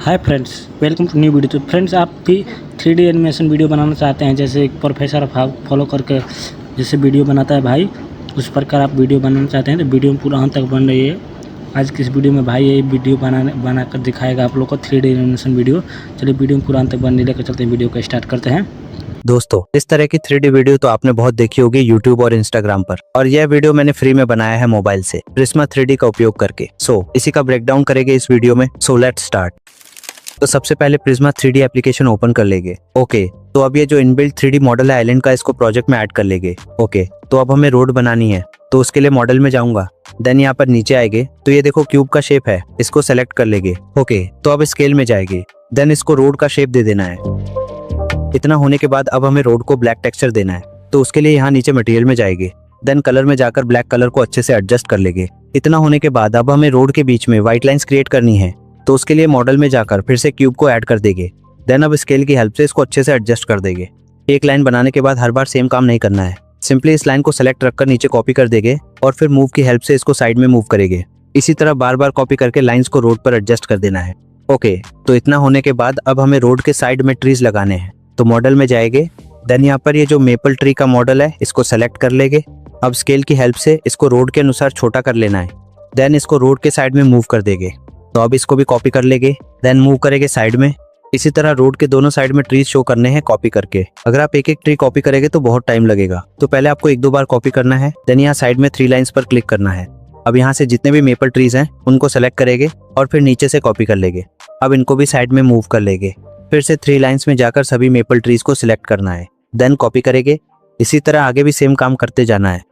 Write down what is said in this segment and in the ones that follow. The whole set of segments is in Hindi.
Hi friends, welcome to new video. तो फ्रेंड्स, आप भी 3D एनिमेशन वीडियो बनाना चाहते हैं, जैसे एक प्रोफेसर फॉलो करके जैसे वीडियो बनाता है भाई, उस प्रकार आप वीडियो बनाना चाहते हैं तो वीडियो में पूरा अंत तक बन रही है। आज की इस वीडियो में भाई ये वीडियो बनाकर दिखाएगा आप लोग को 3D एनिमेशन वीडियो। चलिए वीडियो में पूरा अंत तक बनने लेकर चलते हैं, वीडियो को स्टार्ट करते हैं। दोस्तों, इस तरह की 3D वीडियो तो आपने बहुत देखी होगी YouTube और Instagram पर, और यह वीडियो मैंने फ्री में बनाया है मोबाइल से प्रिज्मा 3D का उपयोग करके। इसी का ब्रेकडाउन करेंगे इस वीडियो में। Let's start. तो सबसे पहले प्रिज्मा 3D एप्लीकेशन ओपन कर लेंगे। ओके, तो अब ये जो इनबिल्ट 3D मॉडल है आइलैंड का, इसको प्रोजेक्ट में ऐड कर लेंगे। ओके, तो अब हमें रोड बनानी है, तो उसके लिए मॉडल में जाऊंगा। देन यहाँ पर नीचे आएंगे तो ये देखो क्यूब का शेप है, इसको सेलेक्ट कर लेंगे। ओके, तो अब स्केल में जाएंगे। देन इसको रोड का शेप दे देना है। इतना होने के बाद अब हमें रोड को ब्लैक टेक्सचर देना है, तो उसके लिए यहाँ नीचे मटेरियल में जाएंगे। देन कलर में जाकर ब्लैक कलर को अच्छे से एडजस्ट कर लेंगे। इतना होने के बाद अब हमें रोड के बीच में व्हाइट लाइंस क्रिएट करनी है, तो उसके लिए मॉडल में जाकर फिर से क्यूब को ऐड कर देंगे। देन अब स्केल की हेल्प से इसको अच्छे से एडजस्ट कर देंगे। एक लाइन बनाने के बाद हर बार सेम काम नहीं करना है, सिंपली इस लाइन को सेलेक्ट रखकर नीचे कॉपी कर देंगे और फिर मूव की हेल्प से इसको साइड में मूव करेंगे। इसी तरह बार बार कॉपी करके लाइंस को रोड पर एडजस्ट कर देना है। ओके, तो इतना होने के बाद अब हमें रोड के साइड में ट्रीज लगाने हैं, तो मॉडल में जाएंगे। देन यहाँ पर ये जो मेपल ट्री का मॉडल है इसको सेलेक्ट कर लेंगे। अब स्केल की हेल्प से इसको रोड के अनुसार छोटा कर लेना है। देन इसको रोड के साइड में मूव कर देंगे, तो अब इसको भी कॉपी कर लेंगे। देन मूव करेंगे साइड में। इसी तरह रोड के दोनों साइड में ट्रीज शो करने हैं कॉपी करके। अगर आप एक एक ट्री कॉपी करेंगे तो बहुत टाइम लगेगा, तो पहले आपको एक दो बार कॉपी करना है। देन यहाँ साइड में 3 लाइंस पर क्लिक करना है। अब यहाँ से जितने भी मेपल ट्रीज हैं उनको सेलेक्ट करेंगे और फिर नीचे से कॉपी कर लेंगे। अब इनको भी साइड में मूव कर लेंगे। फिर से 3 लाइंस में जाकर सभी मेपल ट्रीज को सिलेक्ट करना है, देन कॉपी करेंगे। इसी तरह आगे भी सेम काम करते जाना है।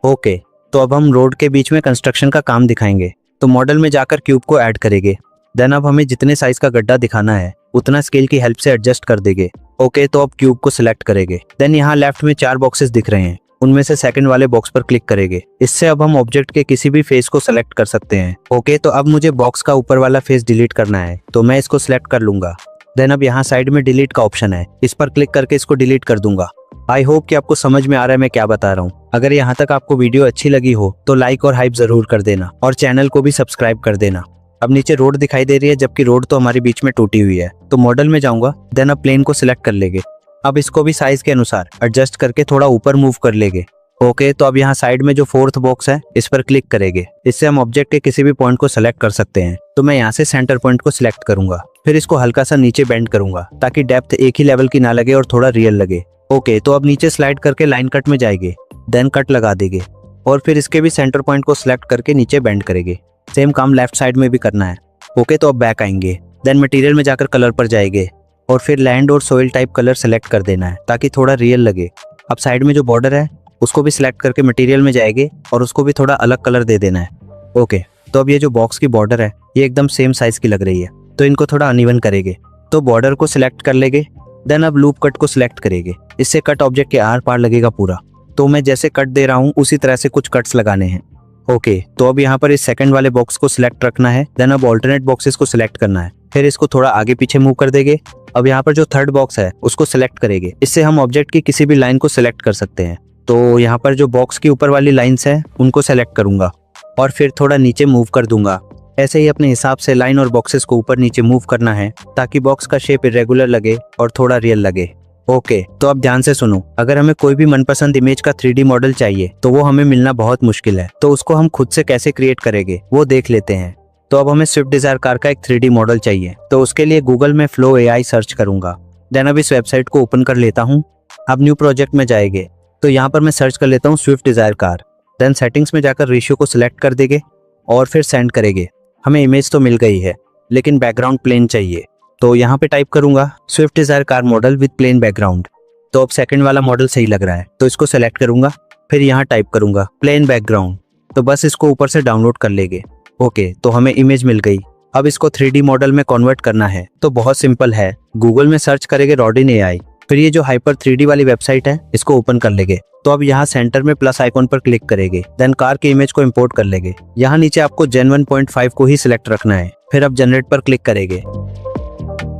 ओके, तो अब हम रोड के बीच में कंस्ट्रक्शन का काम दिखाएंगे, तो मॉडल में जाकर क्यूब को ऐड करेंगे। देन अब हमें जितने साइज का गड्ढा दिखाना है उतना स्केल की हेल्प से एडजस्ट कर देंगे। ओके, तो अब क्यूब को सिलेक्ट करेंगे। देन यहाँ लेफ्ट में 4 बॉक्सेस दिख रहे हैं, उनमें से सेकंड वाले बॉक्स पर क्लिक करेंगे। इससे अब हम ऑब्जेक्ट के किसी भी फेस को सिलेक्ट कर सकते हैं। ओके, तो अब मुझे बॉक्स का ऊपर वाला फेस डिलीट करना है, तो मैं इसको सिलेक्ट कर लूंगा। देन अब यहाँ साइड में डिलीट का ऑप्शन है, इस पर क्लिक करके इसको डिलीट कर दूंगा। आई होप कि आपको समझ में आ रहा है मैं क्या बता रहा हूँ। अगर यहाँ तक आपको वीडियो अच्छी लगी हो तो लाइक और हाइप जरूर कर देना और चैनल को भी सब्सक्राइब कर देना। अब नीचे रोड दिखाई दे रही है, जबकि रोड तो हमारे बीच में टूटी हुई है, तो मॉडल में जाऊंगा। देन अब प्लेन को सिलेक्ट कर लेंगे। अब इसको भी साइज के अनुसार एडजस्ट करके थोड़ा ऊपर मूव कर लेंगे। ओके, तो अब यहाँ साइड में जो 4th बॉक्स है इस पर क्लिक करेंगे। इससे हम ऑब्जेक्ट के किसी भी पॉइंट को सिलेक्ट कर सकते हैं, तो मैं यहाँ से सेंटर पॉइंट को सिलेक्ट करूंगा। फिर इसको हल्का सा नीचे बेंड करूंगा ताकि डेप्थ एक ही लेवल की ना लगे और थोड़ा रियल लगे। ओके, तो अब नीचे स्लाइड करके लाइन कट में जाएंगे। देन कट लगा देंगे और फिर इसके भी सेंटर पॉइंट को सिलेक्ट करके नीचे बेंड करेंगे। सेम काम लेफ्ट साइड में भी करना है। ओके, तो अब बैक आएंगे। देन मटेरियल में जाकर कलर पर जाएंगे और फिर लैंड और सोइल टाइप कलर सेलेक्ट कर देना है ताकि थोड़ा रियल लगे। अब साइड में जो बॉर्डर है उसको भी सिलेक्ट करके मटेरियल में जाएंगे और उसको भी थोड़ा अलग कलर दे देना है। ओके, तो अब ये जो बॉक्स की बॉर्डर है ये एकदम सेम साइज की लग रही है, तो इनको थोड़ा अनइवन करेंगे। तो बॉर्डर को सिलेक्ट कर लेंगे। देन अब लूप कट को सिलेक्ट करेंगे, इससे कट ऑब्जेक्ट के आर पार लगेगा पूरा। तो मैं जैसे कट दे रहा हूँ उसी तरह से कुछ कट्स लगाने हैं। ओके, तो अब यहाँ पर इस सेकंड वाले बॉक्स को सिलेक्ट रखना है। देन अब ऑल्टरनेट बॉक्सेस को सिलेक्ट करना है, फिर इसको थोड़ा आगे पीछे मूव कर देंगे। अब यहाँ पर जो 3rd बॉक्स है उसको सिलेक्ट करेंगे, इससे हम ऑब्जेक्ट की किसी भी लाइन को सिलेक्ट कर सकते हैं। तो यहाँ पर जो बॉक्स की ऊपर वाली लाइंस है उनको सेलेक्ट करूंगा और फिर थोड़ा नीचे मूव कर दूंगा। ऐसे ही अपने हिसाब से लाइन और बॉक्सेस को ऊपर नीचे मूव करना है ताकि बॉक्स का शेप इरेगुलर लगे और थोड़ा रियल लगे। ओके, तो अब ध्यान से सुनो। अगर हमें कोई भी मनपसंद इमेज का 3D मॉडल चाहिए तो वो हमें मिलना बहुत मुश्किल है, तो उसको हम खुद से कैसे क्रिएट करेंगे वो देख लेते हैं। तो अब हमें स्विफ्ट डिजायर कार का एक 3D मॉडल चाहिए, तो उसके लिए गूगल में फ्लो AI सर्च करूंगा। देन अब इस वेबसाइट को ओपन कर लेता हूँ। अब न्यू प्रोजेक्ट में जाएंगे, तो यहाँ पर मैं सर्च कर लेता हूँ Swift Dzire car. Then settings में जाकर रेशियो को सिलेक्ट कर देंगे और फिर सेंड करेंगे। हमें इमेज तो मिल गई है लेकिन बैकग्राउंड प्लेन चाहिए, तो यहाँ पे टाइप करूंगा Swift Dzire car model with plain background. तो अब सेकंड वाला मॉडल सही लग रहा है, तो इसको सेलेक्ट करूंगा। फिर यहाँ टाइप करूंगा प्लेन बैकग्राउंड, तो बस इसको ऊपर से डाउनलोड कर लेंगे। ओके, तो हमें इमेज मिल गई। अब इसको 3D मॉडल में कन्वर्ट करना है, तो बहुत सिंपल है। गूगल में सर्च करेंगे रॉडिन AI। फिर ये जो हाइपर 3D वाली वेबसाइट है इसको ओपन कर लेंगे। तो अब यहाँ सेंटर में प्लस आइकॉन पर क्लिक करेंगे। देन कार की इमेज को इंपोर्ट कर लेंगे। यहाँ नीचे आपको Gen 1.5 को ही सिलेक्ट रखना है, फिर अब जनरेट पर क्लिक करेंगे।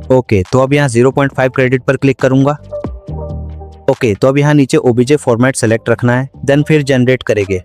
ओके, तो अब यहाँ 0.5 क्रेडिट पर क्लिक करूंगा। ओके, तो अब यहाँ नीचे OBJ फॉर्मेट सेलेक्ट रखना है। देन फिर जनरेट करेंगे।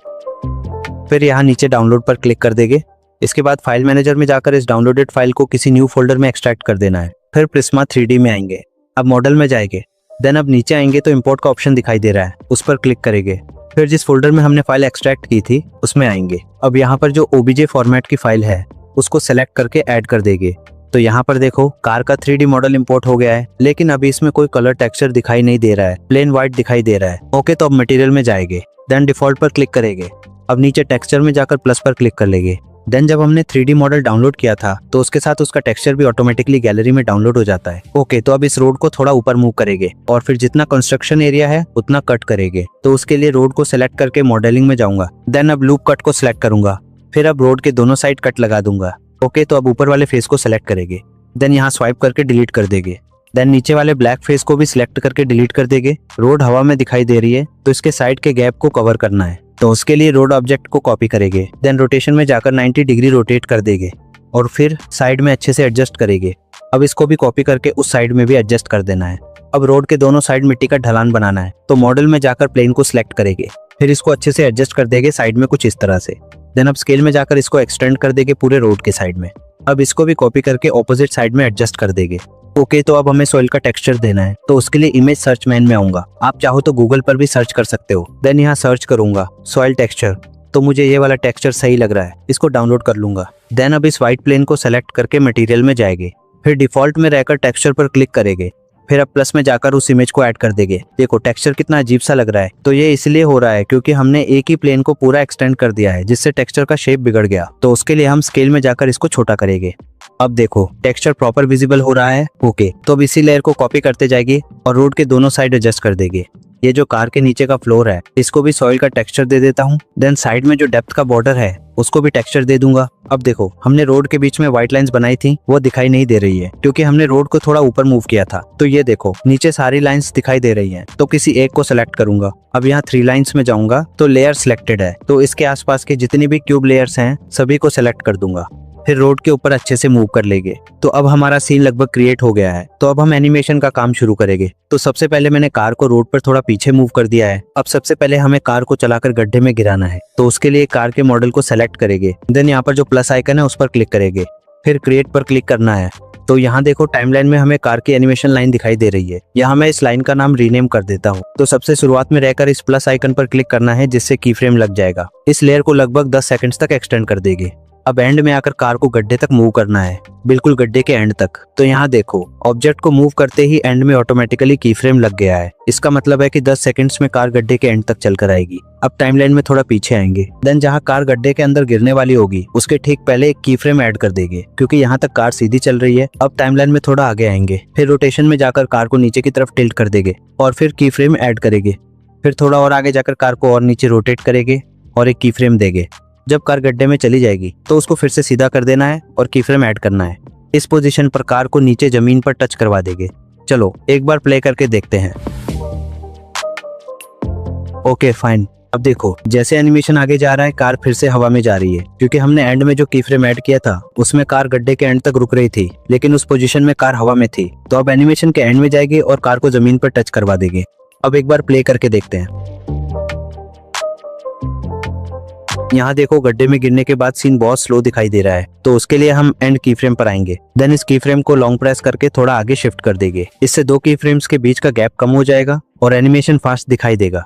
फिर यहाँ नीचे डाउनलोड पर क्लिक कर देंगे। इसके बाद फाइल मैनेजर में जाकर इस डाउनलोडेड फाइल को किसी न्यू फोल्डर में एक्सट्रैक्ट कर देना है। फिर प्रिज्मा 3D में आएंगे, अब मॉडल में जाएंगे, देन अब नीचे आएंगे तो इंपोर्ट का ऑप्शन दिखाई दे रहा है, उस पर क्लिक करेंगे। फिर जिस फोल्डर में हमने फाइल एक्सट्रैक्ट की थी उसमें आएंगे। अब यहाँ पर जो OBJ फॉर्मेट की फाइल है उसको सेलेक्ट करके ऐड कर देंगे। तो यहाँ पर देखो कार का 3D मॉडल इंपोर्ट हो गया है, लेकिन अभी इसमें कोई कलर टेक्सचर दिखाई नहीं दे रहा है, प्लेन व्हाइट दिखाई दे रहा है। ओके, तो अब मटेरियल में जाएंगे, देन डिफॉल्ट पर क्लिक करेंगे। अब नीचे टेक्सचर में जाकर प्लस पर क्लिक कर लेंगे। देन जब हमने 3D मॉडल डाउनलोड किया था तो उसके साथ उसका टेक्सचर भी ऑटोमेटिकली गैलरी में डाउनलोड हो जाता है। ओके, तो अब इस रोड को थोड़ा ऊपर मूव करेंगे और फिर जितना कंस्ट्रक्शन एरिया है उतना कट करेंगे। तो उसके लिए रोड को सिलेक्ट करके मॉडलिंग में जाऊंगा, देन अब लूप कट को सिलेक्ट करूंगा, फिर अब रोड के दोनों साइड कट लगा दूंगा। ओके, तो अब ऊपर वाले फेस को सिलेक्ट करेंगे, देन यहाँ स्वाइप करके डिलीट कर देंगे। देन नीचे वाले ब्लैक फेस को भी सिलेक्ट करके डिलीट कर देंगे। रोड हवा में दिखाई दे रही है तो इसके साइड के गैप को कवर करना है, तो उसके लिए रोड ऑब्जेक्ट को कॉपी करेंगे, देन रोटेशन में जाकर 90 डिग्री रोटेट कर देंगे और फिर साइड में अच्छे से एडजस्ट करेंगे। अब इसको भी कॉपी करके उस साइड में भी एडजस्ट कर देना है। अब रोड के दोनों साइड मिट्टी का ढलान बनाना है, तो मॉडल में जाकर प्लेन को सिलेक्ट करेंगे, फिर इसको अच्छे से एडजस्ट कर देंगे साइड में कुछ इस तरह से। देन अब स्केल में जाकर इसको एक्सटेंड कर देंगे पूरे रोड के साइड में। अब इसको भी कॉपी करके ऑपोजिट साइड में एडजस्ट कर देंगे। ओके, तो अब हमें सॉइल का टेक्सचर देना है, तो उसके लिए इमेज सर्च मैन में आऊंगा। आप चाहो तो गूगल पर भी सर्च कर सकते हो। देन यहाँ सर्च करूंगा सॉइल टेक्सचर, तो मुझे ये वाला टेक्सचर सही लग रहा है, इसको डाउनलोड कर लूंगा। देन अब इस व्हाइट प्लेन को सेलेक्ट करके मटेरियल में जाएंगे, फिर डिफॉल्ट में रहकर टेक्सचर पर क्लिक करेंगे, फिर अब प्लस में जाकर उस इमेज को ऐड कर देंगे। देखो टेक्सचर कितना अजीब सा लग रहा है, तो ये इसलिए हो रहा है क्योंकि हमने एक ही प्लेन को पूरा एक्सटेंड कर दिया है, जिससे टेक्सचर का शेप बिगड़ गया। तो उसके लिए हम स्केल में जाकर इसको छोटा करेंगे। अब देखो टेक्सचर प्रॉपर विजिबल हो रहा है। ओके, तो अब इसी लेयर को कॉपी करते जाएगी और रोड के दोनों साइड एडजस्ट कर देंगे। ये जो कार के नीचे का फ्लोर है इसको भी सॉइल का टेक्सचर दे देता हूँ। देन साइड में जो डेप्थ का बॉर्डर है उसको भी टेक्सचर दे दूंगा। अब देखो हमने रोड के बीच में व्हाइट लाइंस बनाई थी, वो दिखाई नहीं दे रही है क्योंकि हमने रोड को थोड़ा ऊपर मूव किया था। तो ये देखो नीचे सारी लाइंस दिखाई दे रही हैं, तो किसी एक को सिलेक्ट करूंगा। अब यहाँ 3 लाइंस में जाऊंगा तो लेयर सिलेक्टेड है, तो इसके आसपास के जितनी भी क्यूब लेयर्स हैं सभी को सिलेक्ट कर दूंगा, फिर रोड के ऊपर अच्छे से मूव कर लेंगे। तो अब हमारा सीन लगभग क्रिएट हो गया है। तो अब हम एनिमेशन का काम शुरू करेंगे। तो सबसे पहले मैंने कार को रोड पर थोड़ा पीछे मूव कर दिया है। अब सबसे पहले हमें कार को चलाकर गड्ढे में गिराना है, तो उसके लिए कार के मॉडल को सेलेक्ट करेंगे। देन यहाँ पर जो प्लस आइकन है उस पर क्लिक करेंगे, फिर क्रिएट पर क्लिक करना है। तो यहाँ देखो टाइमलाइन में हमें कार की एनिमेशन लाइन दिखाई दे रही है। यहाँ मैं इस लाइन का नाम रीनेम कर देता हूँ। तो सबसे शुरुआत में रहकर इस प्लस आइकन पर क्लिक करना है, जिससे की फ्रेम लग जाएगा। इस लेयर को लगभग 10 सेकंड्स तक एक्सटेंड कर देंगे। अब एंड में आकर कार को गड्ढे तक मूव करना है, बिल्कुल गड्ढे के एंड तक। तो यहाँ देखो ऑब्जेक्ट को मूव करते ही एंड में ऑटोमेटिकली की फ्रेम लग गया है। इसका मतलब है कि 10 सेकंड्स में कार गड्ढे के एंड तक चलकर आएगी। अब टाइमलाइन में थोड़ा पीछे आएंगे, देन जहाँ कार गड्ढे के अंदर गिरने वाली होगी उसके ठीक पहले एक की फ्रेम ऐड कर देंगे, क्योंकि यहाँ तक कार सीधी चल रही है। अब टाइमलाइन में थोड़ा आगे आएंगे, फिर रोटेशन में जाकर कार को नीचे की तरफ टिल्ट कर देंगे और फिर की फ्रेम ऐड करेंगे। फिर थोड़ा और आगे जाकर कार को और नीचे रोटेट करेंगे और एक की फ्रेम देंगे। जब कार गड्ढे में चली जाएगी तो उसको फिर से सीधा कर देना है और की फ्रेम ऐड करना है। इस पोजीशन पर कार को नीचे जमीन पर टच करवा देंगे। चलो एक बार प्ले करके देखते हैं। Okay fine. अब देखो जैसे एनिमेशन आगे जा रहा है कार फिर से हवा में जा रही है, क्योंकि हमने एंड में जो की फ्रेम ऐड किया था उसमें कार गड्ढे के एंड तक रुक रही थी, लेकिन उस पोजीशन में कार हवा में थी। तो अब एनिमेशन के एंड में जाएगी और कार को जमीन पर टच करवा देंगे। अब एक बार प्ले करके देखते हैं। यहाँ देखो गड्ढे में गिरने के बाद सीन बहुत स्लो दिखाई दे रहा है, तो उसके लिए हम एंड की फ्रेम पर आएंगे। देन इस की फ्रेम को लॉन्ग प्रेस करके थोड़ा आगे शिफ्ट कर देंगे। इससे 2 की फ्रेम्स के बीच का गैप कम हो जाएगा और एनिमेशन फास्ट दिखाई देगा।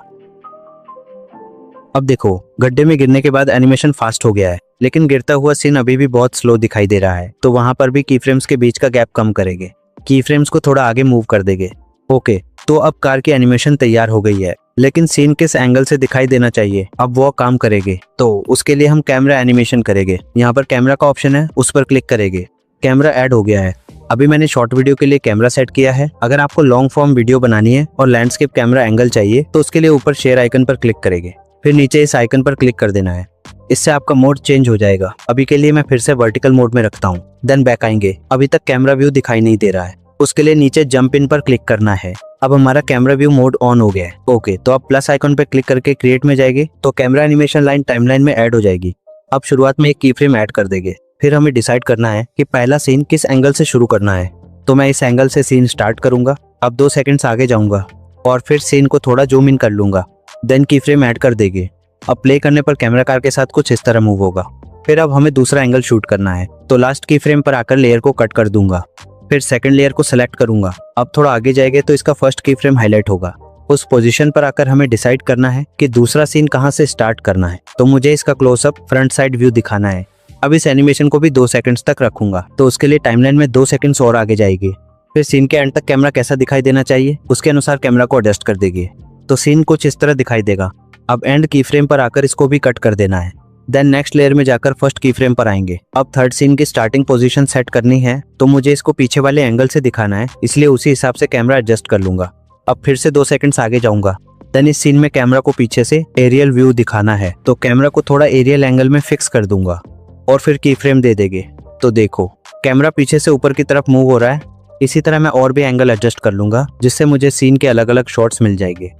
अब देखो गड्ढे में गिरने के बाद एनिमेशन फास्ट हो गया है, लेकिन गिरता हुआ सीन अभी भी बहुत स्लो दिखाई दे रहा है। तो वहां पर भी की फ्रेम्स के बीच का गैप कम करेंगे, की फ्रेम्स को थोड़ा आगे मूव कर देंगे। ओके, तो अब कार की एनिमेशन तैयार हो गई है, लेकिन सीन किस एंगल से दिखाई देना चाहिए अब वो काम करेंगे। तो उसके लिए हम कैमरा एनिमेशन करेंगे। यहाँ पर कैमरा का ऑप्शन है, उस पर क्लिक करेंगे। कैमरा ऐड हो गया है। अभी मैंने शॉर्ट वीडियो के लिए कैमरा सेट किया है। अगर आपको लॉन्ग फॉर्म वीडियो बनानी है और लैंडस्केप कैमरा एंगल चाहिए तो उसके लिए ऊपर शेयर आइकन पर क्लिक करेंगे, फिर नीचे इस आइकन पर क्लिक कर देना है। इससे आपका मोड चेंज हो जाएगा। अभी के लिए मैं फिर से वर्टिकल मोड में रखता हूँ। देन बैक आएंगे। अभी तक कैमरा व्यू दिखाई नहीं दे रहा है, उसके लिए नीचे जंप इन पर क्लिक करना है। अब हमारा कैमरा व्यू मोड ऑन हो गया है। ओके, तो अब प्लस आइकन पर क्लिक करके क्रिएट में जाएंगे तो कैमरा एनिमेशन लाइन टाइमलाइन में ऐड हो जाएगी। अब शुरुआत में एक की फ्रेम ऐड कर देंगे। फिर हमें डिसाइड करना है कि पहला सीन किस एंगल से शुरू करना है। तो मैं इस एंगल से सीन स्टार्ट करूंगा। अब 2 सेकंड्स आगे जाऊंगा और फिर सीन को थोड़ा जूम इन कर लूंगा। देन की फ्रेम ऐड कर देंगे। अब प्ले करने पर कैमरा कार के साथ कुछ इस तरह मूव होगा। फिर अब हमें दूसरा एंगल शूट करना है, तो लास्ट की फ्रेम पर आकर लेयर को कट कर दूंगा। फिर सेकंड लेयर को सिलेक्ट करूंगा। अब थोड़ा आगे जाएंगे तो इसका फर्स्ट की फ्रेम हाईलाइट होगा। उस पोजीशन पर आकर हमें डिसाइड करना है कि दूसरा सीन कहां से स्टार्ट करना है, तो मुझे इसका क्लोजअप फ्रंट साइड व्यू दिखाना है। अब इस एनिमेशन को भी 2 सेकंड्स तक रखूंगा, तो उसके लिए टाइमलाइन में 2 सेकंड्स और आगे जाएगी। फिर सीन के एंड तक कैमरा कैसा दिखाई देना चाहिए उसके अनुसार कैमरा को एडजस्ट कर देंगे, तो सीन कुछ इस तरह दिखाई देगा। अब एंड की फ्रेम पर आकर इसको भी कट कर देना है। देन नेक्स्ट लेयर में जाकर फर्स्ट की फ्रेम पर आएंगे। अब थर्ड सीन की स्टार्टिंग पोजीशन सेट करनी है, तो मुझे इसको पीछे वाले एंगल से दिखाना है, इसलिए उसी हिसाब से कैमरा एडजस्ट कर लूंगा। अब फिर से 2 सेकंड्स आगे जाऊंगा। देन इस सीन में कैमरा को पीछे से एरियल व्यू दिखाना है, तो कैमरा को थोड़ा एरियल एंगल में फिक्स कर दूंगा और फिर की फ्रेम दे देंगे। तो देखो कैमरा पीछे से ऊपर की तरफ मूव हो रहा है। इसी तरह मैं और भी एंगल एडजस्ट कर लूंगा, जिससे मुझे सीन के अलग अलग शॉट्स मिल जाएंगे।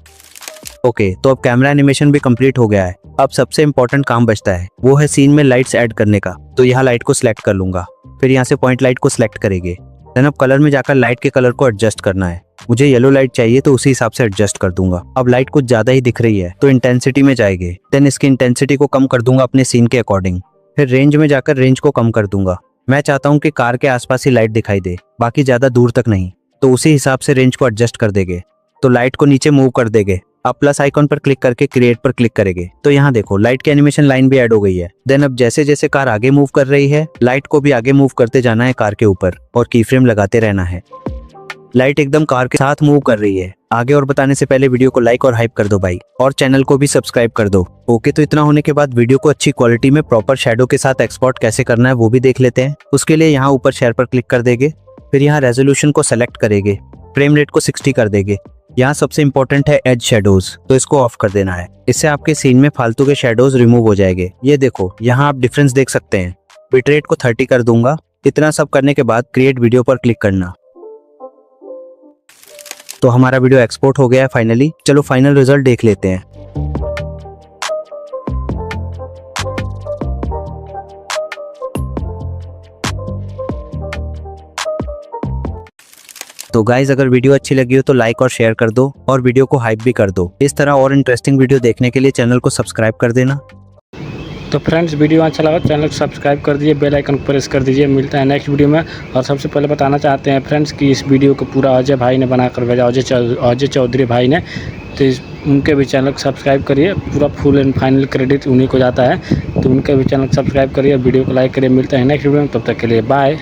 ओके, तो अब कैमरा एनिमेशन भी कंप्लीट हो गया है। अब सबसे इम्पोर्टेंट काम बचता है, वो है सीन में लाइट्स ऐड करने का। तो यहाँ लाइट को सिलेक्ट कर लूंगा, फिर यहाँ से पॉइंट लाइट को सिलेक्ट करेंगे। देन अब कलर में जाकर लाइट के कलर को एडजस्ट करना है। मुझे येलो लाइट चाहिए तो उसी हिसाब से एडजस्ट कर दूंगा। अब लाइट कुछ ज्यादा ही दिख रही है तो इंटेंसिटी में जाएंगे। देन इसकी इंटेंसिटी को कम कर दूंगा अपने सीन के अकॉर्डिंग। फिर रेंज में जाकर रेंज को कम कर दूंगा। मैं चाहता हूँ कि कार के आसपास ही लाइट दिखाई दे, बाकी ज्यादा दूर तक नहीं, तो उसी हिसाब से रेंज को एडजस्ट कर देंगे। तो लाइट को नीचे मूव कर देंगे। अब प्लस आइकॉन पर क्लिक करके क्रिएट पर क्लिक करेंगे, तो यहाँ देखो लाइट की एनिमेशन लाइन भी ऐड हो गई है। देन अब जैसे जैसे कार आगे मूव कर रही है, लाइट को भी आगे मूव करते जाना है कार के ऊपर और की फ्रेम लगाते रहना है। लाइट एकदम कार के साथ मूव कर रही है। आगे और बताने से पहले वीडियो को लाइक और हाइप कर दो भाई, और चैनल को भी सब्सक्राइब कर दो। ओके, तो इतना होने के बाद वीडियो को अच्छी क्वालिटी में प्रॉपर शैडो के साथ एक्सपोर्ट कैसे करना है वो भी देख लेते हैं। उसके लिए यहाँ ऊपर शेयर पर क्लिक कर देंगे। फिर यहाँ रेजोल्यूशन को सेलेक्ट करेंगे, फ्रेम रेट को 60 कर देंगे। यहाँ सबसे इंपॉर्टेंट है एज शेडोज, तो इसको ऑफ कर देना है। इससे आपके सीन में फालतू के शेडोज रिमूव हो जाएंगे। ये देखो यहाँ आप डिफरेंस देख सकते हैं। बिटरेट को 30 कर दूंगा। इतना सब करने के बाद क्रिएट वीडियो पर क्लिक करना। तो हमारा वीडियो एक्सपोर्ट हो गया है फाइनली। चलो फाइनल रिजल्ट देख लेते हैं। तो गाइज अगर वीडियो अच्छी लगी हो तो लाइक और शेयर कर दो, और वीडियो को हाइप भी कर दो। इस तरह और इंटरेस्टिंग वीडियो देखने के लिए चैनल को सब्सक्राइब कर देना। तो फ्रेंड्स वीडियो अच्छा लगा चैनल को सब्सक्राइब कर दीजिए, बेल आइकन प्रेस कर दीजिए। मिलता है नेक्स्ट वीडियो में। और सबसे पहले बताना चाहते हैं फ्रेंड्स कि इस वीडियो को पूरा अजय भाई ने बनाकर भेजा, अजय चौधरी भाई ने। तो उनके भी चैनल को सब्सक्राइब करिए। पूरा फुल एंड फाइनल क्रेडिट उन्हीं को जाता है, तो उनके भी चैनल को सब्सक्राइब करिए, वीडियो को लाइक करिए। मिलता है नेक्स्ट वीडियो में, तब तक के लिए बाय।